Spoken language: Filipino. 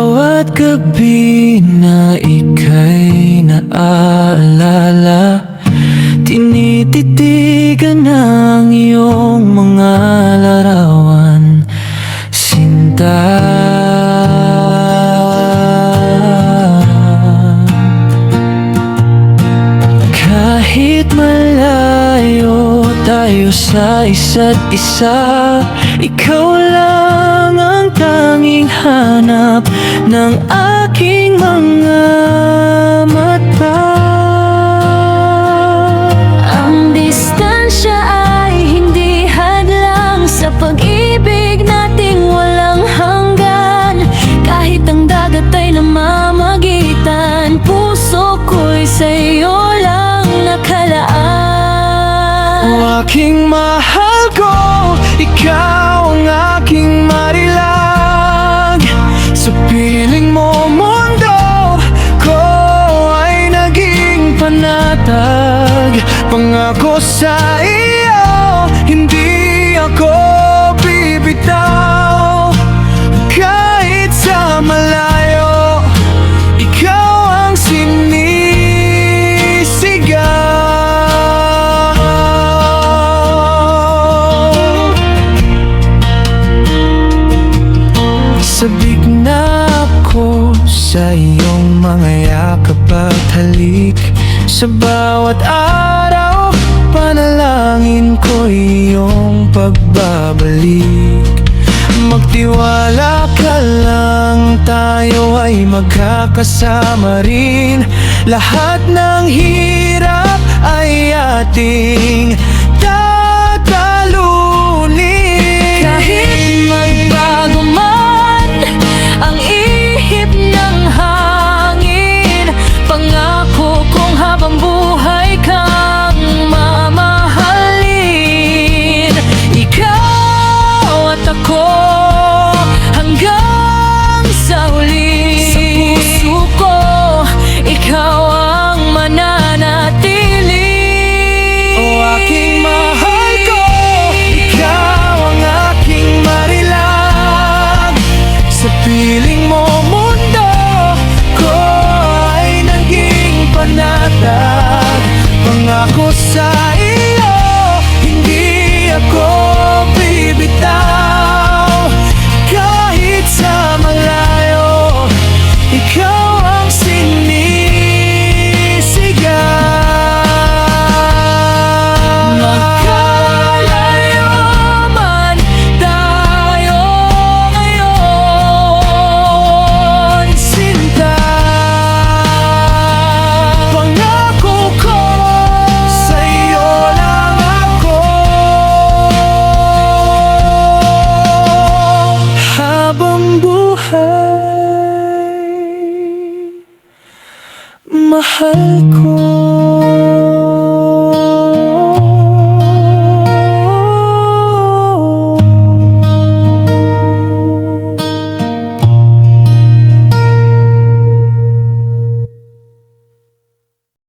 Bawat gabi na ika'y naaalala, tinititigan ng iyong mga larawan, sinta. Kahit malayo tayo sa isa't isa, ikaw lang ang tanging hanap ng aking mga mata. Ang distansya ay hindi hadlang sa pag-ibig nating walang hanggan. Kahit ang dagat ay namamagitan, puso ko'y sa'yo lang nakalaan. O aking mahal ko, ikaw ang aking marilag. Sa piling mo mundo ko ay naging panatag. Pangako sa iyo, hindi ako bibitaw. Kahit sa malayo, ikaw ang sinisigaw. Sabik na ako sa iyong mga yakap at halik. Sa bawat araw, panalangin ko iyong pagbabalik. Magtiwala ka lang, tayo ay magkakasama rin. Lahat ng hirap ay ating tatalunin. Kahit magbago man ang ihip ng hangin, pangako kong habang buhay kang mamahalin. Ikaw at ako hanggang sa huli. Sa puso ko, ikaw ang mananatili. O aking mahal ko, ikaw ang aking marilag. Sa piling mo mundo ko ay naging panatag. Pangako sa iyo, hindi ako bibitaw. Kahit sa malayo, ikaw ang sinisigaw. Magkalayo man tayo ngayon, Sinta, pangako ko, sa'yo lang ako. Habang buhay, mahal ko.